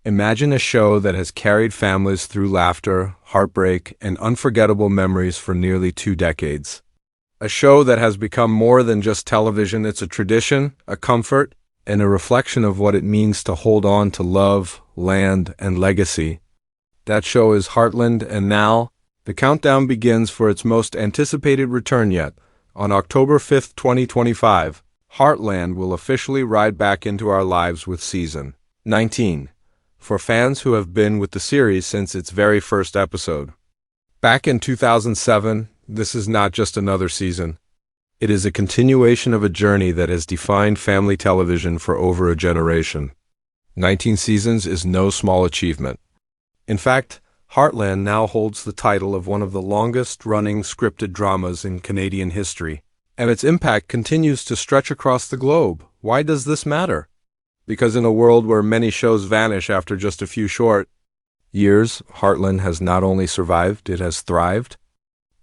Imagine a show that has carried families through laughter, heartbreak, and unforgettable memories for nearly 2 decades. A show that has become more than just television. It's a tradition, a comfort, and a reflection of what it means to hold on to love, land, and legacy. That show is Heartland, and now, the countdown begins for its most anticipated return yet. On October 5th, 2025, Heartland will officially ride back into our lives with Season 19, for fans who have been with the series since its very first episode. Back in 2007, this is not just another season. It is a continuation of a journey that has defined family television for over a generation. 19 seasons is no small achievement. In fact, Heartland now holds the title of one of the longest-running scripted dramas in Canadian history, and its impact continues to stretch across the globe. Why does this matter? Because in a world where many shows vanish after just a few short years, Heartland has not only survived, it has thrived.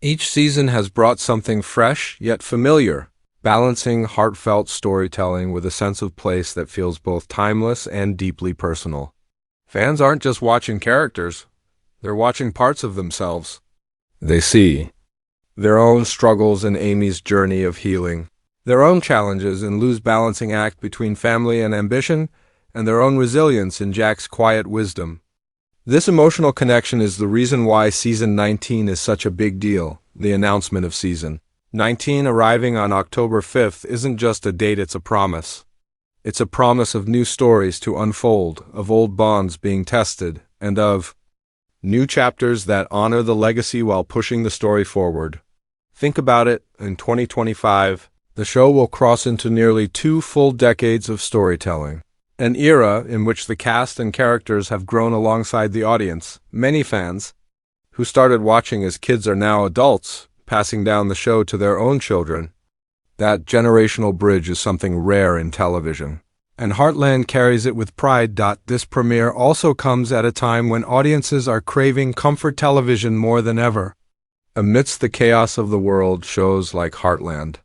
Each season has brought something fresh yet familiar, balancing heartfelt storytelling with a sense of place that feels both timeless and deeply personal. Fans aren't just watching characters, they're watching parts of themselves. They see their own struggles in Amy's journey of healing, their own challenges in Lou's balancing act between family and ambition, and their own resilience in Jack's quiet wisdom. This emotional connection is the reason why Season 19 is such a big deal. The announcement of Season 19 arriving on October 5th isn't just a date, it's a promise. It's a promise of new stories to unfold, of old bonds being tested, and of new chapters that honor the legacy while pushing the story forward. Think about it, in 2025, the show will cross into nearly 2 full decades of storytelling. An era in which the cast and characters have grown alongside the audience. Many fans who started watching as kids are now adults, passing down the show to their own children. That generational bridge is something rare in television, and Heartland carries it with pride. This premiere also comes at a time when audiences are craving comfort television more than ever. Amidst the chaos of the world, shows like Heartland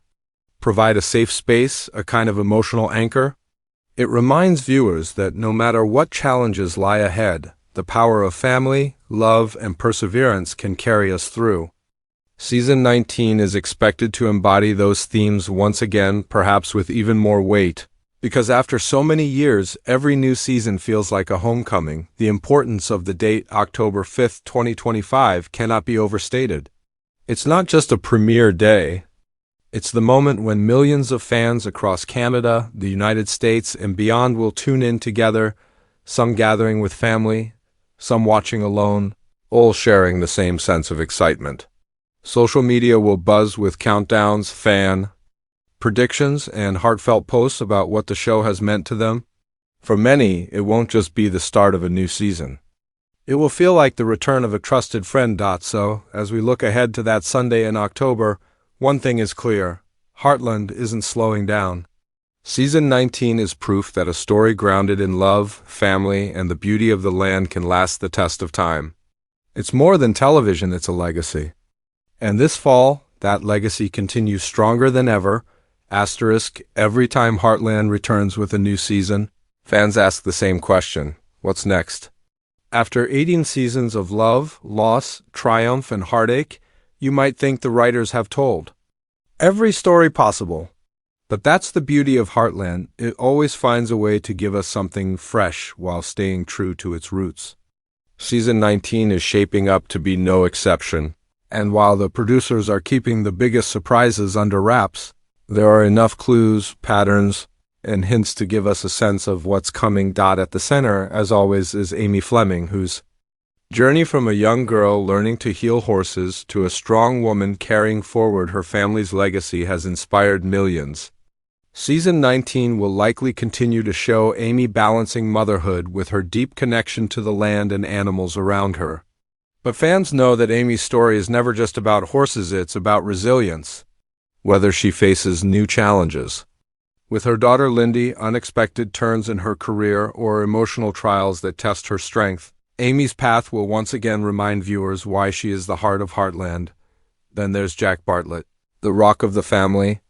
provide a safe space, a kind of emotional anchor. It reminds viewers that no matter what challenges lie ahead, the power of family, love, and perseverance can carry us through. Season 19 is expected to embody those themes once again, perhaps with even more weight. Because after so many years, every new season feels like a homecoming. The importance of the date October 5th, 2025 cannot be overstated. It's not just a premiere day. It's the moment when millions of fans across Canada, the United States, and beyond will tune in together, some gathering with family, some watching alone, all sharing the same sense of excitement. Social media will buzz with countdowns, fan predictions, and heartfelt posts about what the show has meant to them. For many, it won't just be the start of a new season. It will feel like the return of a trusted friend. So, as we look ahead to that Sunday in October, one thing is clear: Heartland isn't slowing down. Season 19 is proof that a story grounded in love, family, and the beauty of the land can last the test of time. It's more than television, it's a legacy. And this fall, that legacy continues stronger than ever. Every time Heartland returns with a new season, fans ask the same question: what's next? After 18 seasons of love, loss, triumph, and heartache, you might think the writers have told every story possible. But that's the beauty of Heartland. It always finds a way to give us something fresh while staying true to its roots. Season 19 is shaping up to be no exception. And while the producers are keeping the biggest surprises under wraps, there are enough clues, patterns, and hints to give us a sense of what's coming. At the center, as always, is Amy Fleming, whose journey from a young girl learning to heel horses to a strong woman carrying forward her family's legacy has inspired millions. Season 19 will likely continue to show Amy balancing motherhood with her deep connection to the land and animals around her. But fans know that Amy's story is never just about horses, it's about resilience. Whether she faces new challenges with her daughter Lindy, unexpected turns in her career, or emotional trials that test her strength, Amy's path will once again remind viewers why she is the heart of Heartland. Then there's Jack Bartlett, the rock of the family.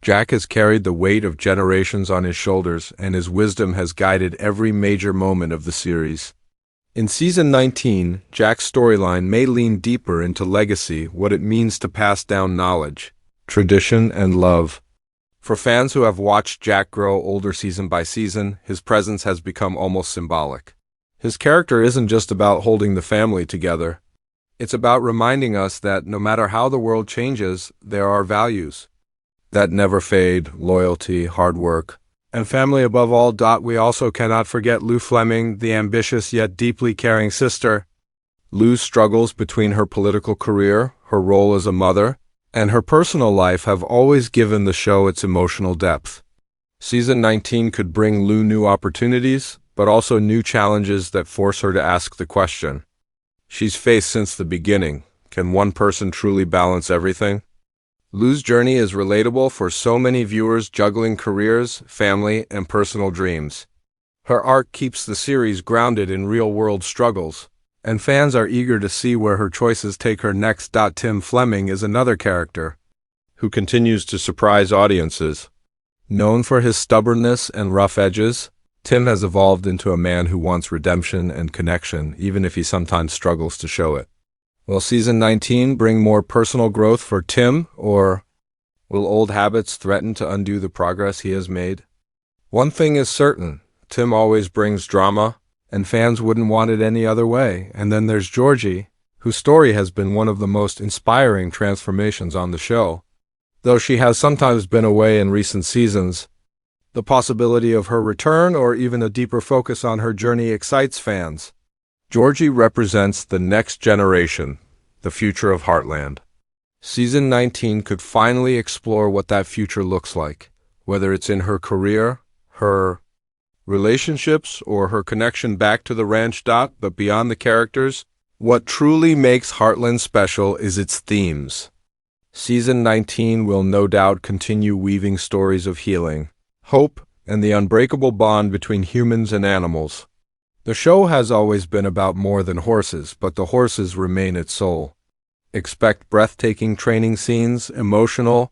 Jack has carried the weight of generations on his shoulders, and his wisdom has guided every major moment of the series. In Season 19, Jack's storyline may lean deeper into legacy, what it means to pass down knowledge, tradition, and love. For fans who have watched Jack grow older season by season, his presence has become almost symbolic. His character isn't just about holding the family together. It's about reminding us that no matter how the world changes, there are values that never fade: loyalty, hard work, and family above all. We also cannot forget Lou Fleming, the ambitious yet deeply caring sister. Lou's struggles between her political career, her role as a mother, and her personal life have always given the show its emotional depth. Season 19 could bring Lou new opportunities, but also new challenges that force her to ask the question she's faced since the beginning: can one person truly balance everything? Lou's journey is relatable for so many viewers juggling careers, family, and personal dreams. Her arc keeps the series grounded in real-world struggles, and fans are eager to see where her choices take her next. Tim Fleming is another character who continues to surprise audiences. Known for his stubbornness and rough edges, Tim has evolved into a man who wants redemption and connection, even if he sometimes struggles to show it. Will Season 19 bring more personal growth for Tim, or will old habits threaten to undo the progress he has made? One thing is certain: Tim always brings drama, and fans wouldn't want it any other way. And then there's Georgie, whose story has been one of the most inspiring transformations on the show. Though she has sometimes been away in recent seasons, the possibility of her return or even a deeper focus on her journey excites fans. Georgie represents the next generation, the future of Heartland. Season 19 could finally explore what that future looks like, whether it's in her career, her relationships, or her connection back to the ranch. But beyond the characters, what truly makes Heartland special is its themes. Season 19 will no doubt continue weaving stories of healing, hope, and the unbreakable bond between humans and animals. The show has always been about more than horses, but the horses remain its soul. Expect breathtaking training scenes, emotional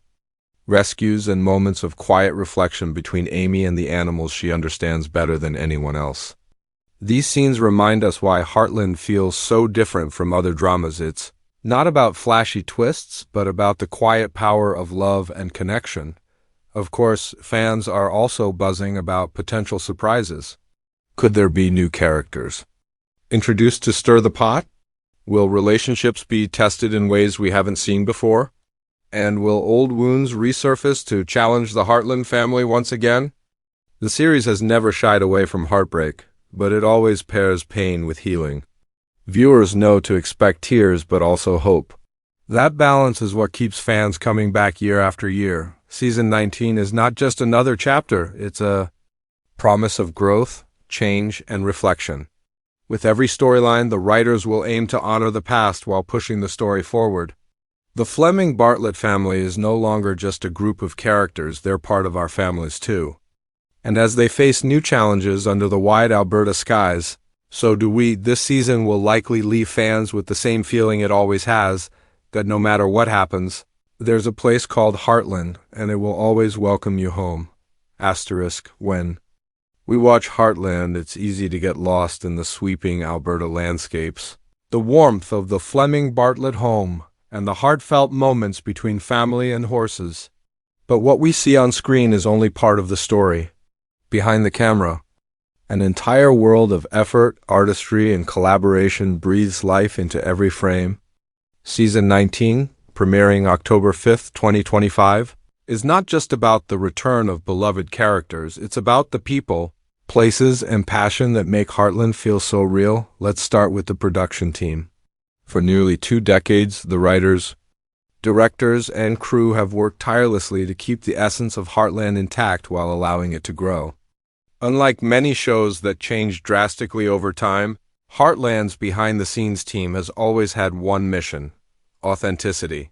rescues, and moments of quiet reflection between Amy and the animals she understands better than anyone else. These scenes remind us why Heartland feels so different from other dramas. It's not about flashy twists, but about the quiet power of love and connection. Of course, fans are also buzzing about potential surprises. Could there be new characters introduced to stir the pot? Will relationships be tested in ways we haven't seen before? And will old wounds resurface to challenge the Heartland family once again? The series has never shied away from heartbreak, but it always pairs pain with healing. Viewers know to expect tears, but also hope. That balance is what keeps fans coming back year after year. Season 19 is not just another chapter, it's a promise of growth, change, and reflection. With every storyline, the writers will aim to honor the past while pushing the story forward. The Fleming-Bartlett family is no longer just a group of characters, they're part of our families too. And as they face new challenges under the wide Alberta skies, so do we. This season will likely leave fans with the same feeling it always has, that no matter what happens, there's a place called Heartland, and it will always welcome you home. When we watch Heartland, it's easy to get lost in the sweeping Alberta landscapes, the warmth of the Fleming-Bartlett home, and the heartfelt moments between family and horses. But what we see on screen is only part of the story. Behind the camera, an entire world of effort, artistry, and collaboration breathes life into every frame. Season 19, premiering October 5th, 2025, is not just about the return of beloved characters, it's about the people, places, and passion that make Heartland feel so real. Let's start with the production team. For nearly 2 decades, the writers, directors, and crew have worked tirelessly to keep the essence of Heartland intact while allowing it to grow. Unlike many shows that change drastically over time, Heartland's behind-the-scenes team has always had one mission: authenticity.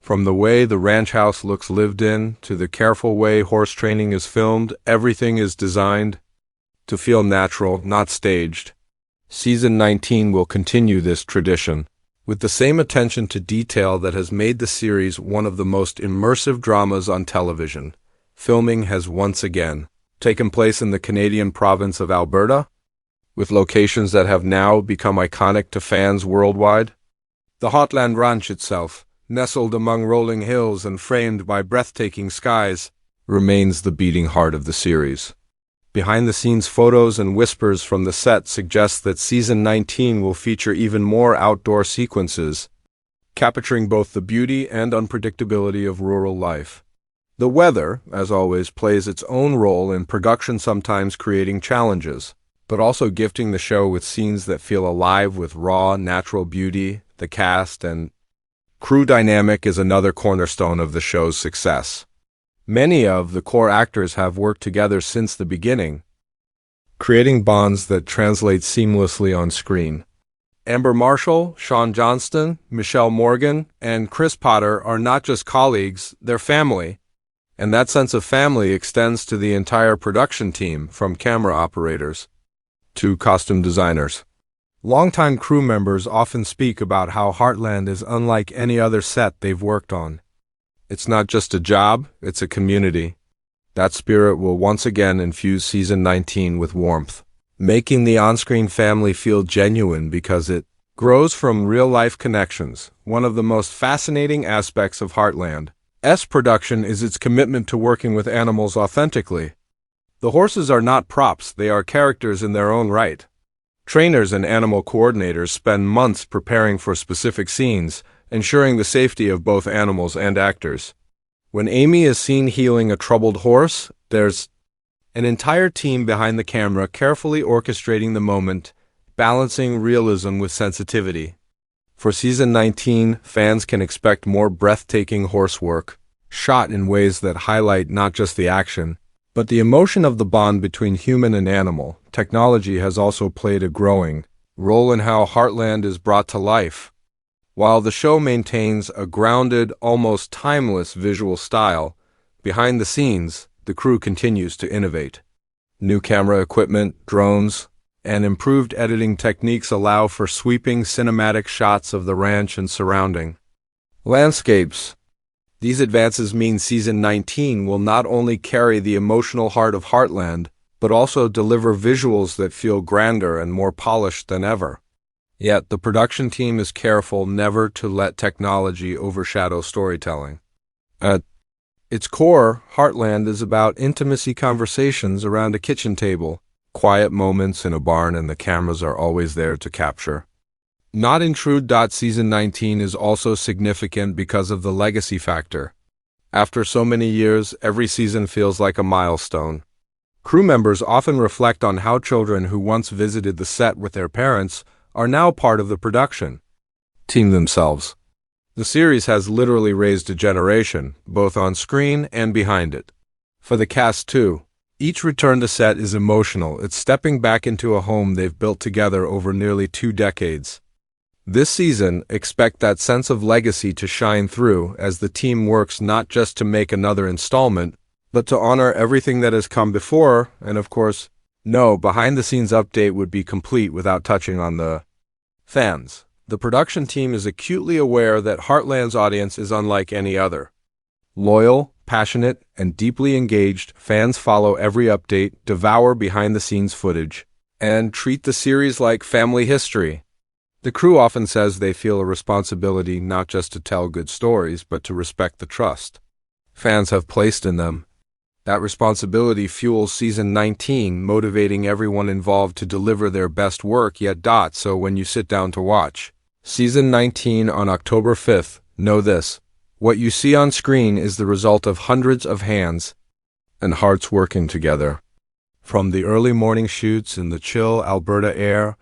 From the way the ranch house looks lived in, to the careful way horse training is filmed, everything is designed to feel natural, not staged. Season 19 will continue this tradition, with the same attention to detail that has made the series one of the most immersive dramas on television. Filming has once again taken place in the Canadian province of Alberta, with locations that have now become iconic to fans worldwide. The Heartland Ranch itself, nestled among rolling hills and framed by breathtaking skies, remains the beating heart of the series. Behind-the-scenes photos and whispers from the set suggest that Season 19 will feature even more outdoor sequences, capturing both the beauty and unpredictability of rural life. The weather, as always, plays its own role in production, sometimes creating challenges, but also gifting the show with scenes that feel alive with raw, natural beauty. The cast and crew dynamic is another cornerstone of the show's success. Many of the core actors have worked together since the beginning, creating bonds that translate seamlessly on screen. Amber Marshall, Sean Johnston, Michelle Morgan, and Chris Potter are not just colleagues, they're family. And that sense of family extends to the entire production team, from camera operators to costume designers. Longtime crew members often speak about how Heartland is unlike any other set they've worked on. It's not just a job, it's a community. That spirit will once again infuse Season 19 with warmth, making the on-screen family feel genuine because it grows from real-life connections. One of the most fascinating aspects of Heartland's production is its commitment to working with animals authentically. The horses are not props, they are characters in their own right. Trainers and animal coordinators spend months preparing for specific scenes, ensuring the safety of both animals and actors. When Amy is seen healing a troubled horse, there's an entire team behind the camera carefully orchestrating the moment, balancing realism with sensitivity. For Season 19, fans can expect more breathtaking horse work, shot in ways that highlight not just the action, but the emotion of the bond between human and animal. Technology has also played a growing role in how Heartland is brought to life. While the show maintains a grounded, almost timeless visual style, behind the scenes, the crew continues to innovate. New camera equipment, drones, and improved editing techniques allow for sweeping cinematic shots of the ranch and surrounding landscapes. These advances mean Season 19 will not only carry the emotional heart of Heartland, but also deliver visuals that feel grander and more polished than ever. Yet, the production team is careful never to let technology overshadow storytelling. At its core, Heartland is about intimacy conversations around a kitchen table, quiet moments in a barn, and the cameras are always there to capture. Not intrude. Season 19 is also significant because of the legacy factor. After so many years, every season feels like a milestone. Crew members often reflect on how children who once visited the set with their parents are now part of the production team themselves. The series has literally raised a generation, both on screen and behind it. For the cast, too, each return to set is emotional. It's stepping back into a home they've built together over nearly 2 decades. This season, expect that sense of legacy to shine through as the team works not just to make another installment, but to honor everything that has come before. And of course, no behind-the-scenes update would be complete without touching on the fans. The production team is acutely aware that Heartland's audience is unlike any other. Loyal, passionate, and deeply engaged, fans follow every update, devour behind-the-scenes footage, and treat the series like family history. The crew often says they feel a responsibility not just to tell good stories, but to respect the trust fans have placed in them. That responsibility fuels Season 19, motivating everyone involved to deliver their best work yet. So when you sit down to watch Season 19 on October 5th, know this: what you see on screen is the result of hundreds of hands and hearts working together. From the early morning shoots in the chill Alberta air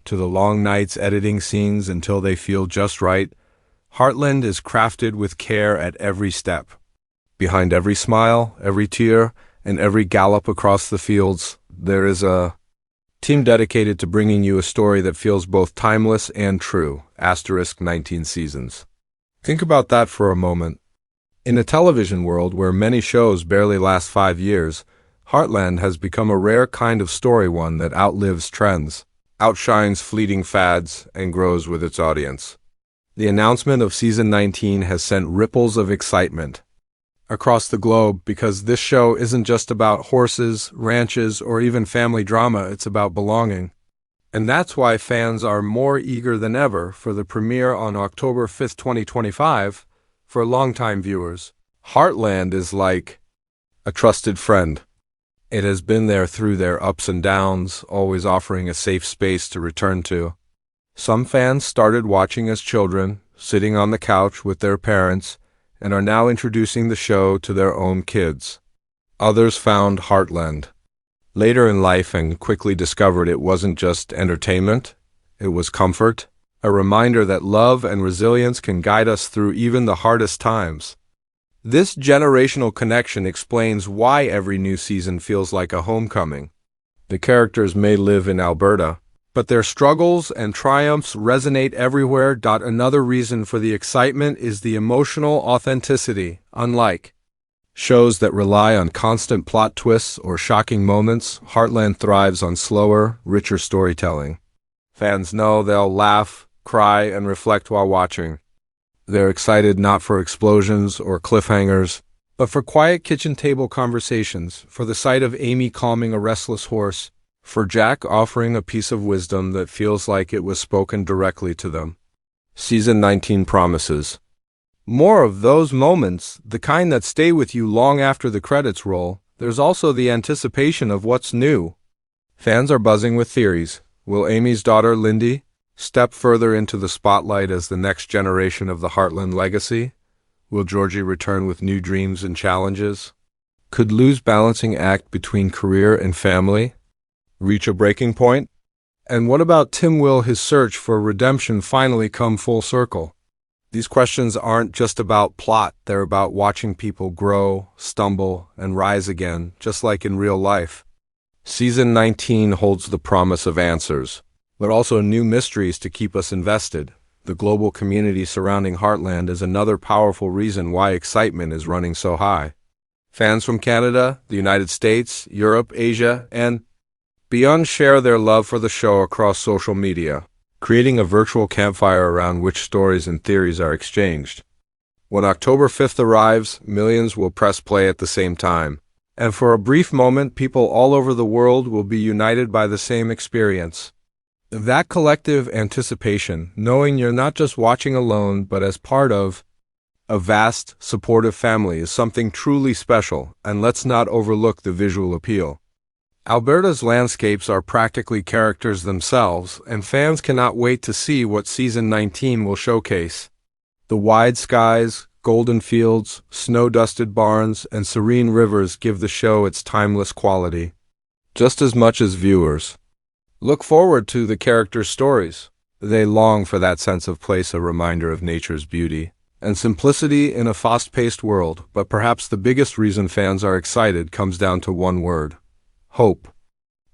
to the long nights editing scenes until they feel just right, Heartland is crafted with care at every step. Behind every smile, every tear, and every gallop across the fields, there is a team dedicated to bringing you a story that feels both timeless and true. 19 seasons. Think about that for a moment. In a television world where many shows barely last 5 years, Heartland has become a rare kind of story, one that outlives trends, outshines fleeting fads, and grows with its audience. The announcement of season 19 has sent ripples of excitement across the globe because this show isn't just about horses, ranches, or even family drama, it's about belonging. And that's why fans are more eager than ever for the premiere on October 5th, 2025. For longtime viewers, Heartland is like a trusted friend. It has been there through their ups and downs, always offering a safe space to return to. Some fans started watching as children, sitting on the couch with their parents, and are now introducing the show to their own kids. Others found Heartland later in life and quickly discovered it wasn't just entertainment, it was comfort, a reminder that love and resilience can guide us through even the hardest times. This generational connection explains why every new season feels like a homecoming. The characters may live in Alberta, but their struggles and triumphs resonate everywhere. Another reason for the excitement is the emotional authenticity. Unlike shows that rely on constant plot twists or shocking moments, Heartland thrives on slower, richer storytelling. Fans know they'll laugh, cry, and reflect while watching. They're excited not for explosions or cliffhangers, but for quiet kitchen table conversations, for the sight of Amy calming a restless horse, for Jack offering a piece of wisdom that feels like it was spoken directly to them. Season 19 promises more of those moments, the kind that stay with you long after the credits roll. There's also the anticipation of what's new. Fans are buzzing with theories. Will Amy's daughter, Lindy, step further into the spotlight as the next generation of the Heartland legacy? Will Georgie return with new dreams and challenges? Could Lou's balancing act between career and family reach a breaking point? And what about Tim? Will his search for redemption finally come full circle? These questions aren't just about plot, they're about watching people grow, stumble, and rise again, just like in real life. Season 19 holds the promise of answers, but also new mysteries to keep us invested. The global community surrounding Heartland is another powerful reason why excitement is running so high. Fans from Canada, the United States, Europe, Asia, and beyond share their love for the show across social media, creating a virtual campfire around which stories and theories are exchanged. When October 5th arrives, millions will press play at the same time, and for a brief moment, people all over the world will be united by the same experience. That collective anticipation, knowing you're not just watching alone, but as part of a vast, supportive family, is something truly special, and let's not overlook the visual appeal. Alberta's landscapes are practically characters themselves, and fans cannot wait to see what Season 19 will showcase. The wide skies, golden fields, snow-dusted barns, and serene rivers give the show its timeless quality, just as much as viewers look forward to the characters' stories. They long for that sense of place, a reminder of nature's beauty and simplicity in a fast-paced world, but perhaps the biggest reason fans are excited comes down to one word: hope.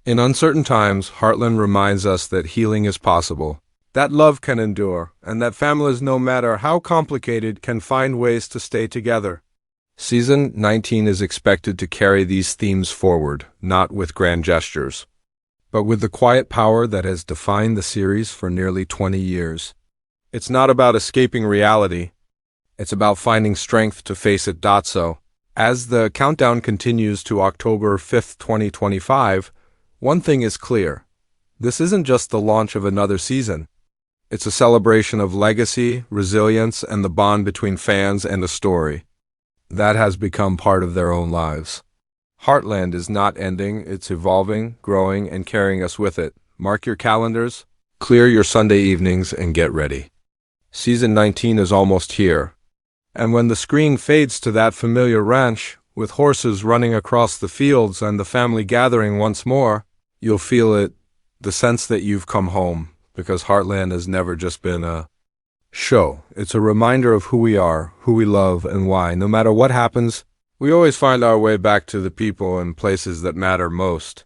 In uncertain times, Heartland reminds us that healing is possible, that love can endure, and that families, no matter how complicated, can find ways to stay together. Season 19 is expected to carry these themes forward, not with grand gestures, but with the quiet power that has defined the series for nearly 20 years. It's not about escaping reality, it's about finding strength to face it. So, as the countdown continues to October 5th, 2025, one thing is clear. This isn't just the launch of another season. It's a celebration of legacy, resilience, and the bond between fans and a story that has become part of their own lives. Heartland is not ending, it's evolving, growing, and carrying us with it. Mark your calendars, clear your Sunday evenings, and get ready. Season 19 is almost here. And when the screen fades to that familiar ranch, with horses running across the fields and the family gathering once more, you'll feel it, the sense that you've come home, because Heartland has never just been a show. It's a reminder of who we are, who we love, and why. No matter what happens, we always find our way back to the people and places that matter most.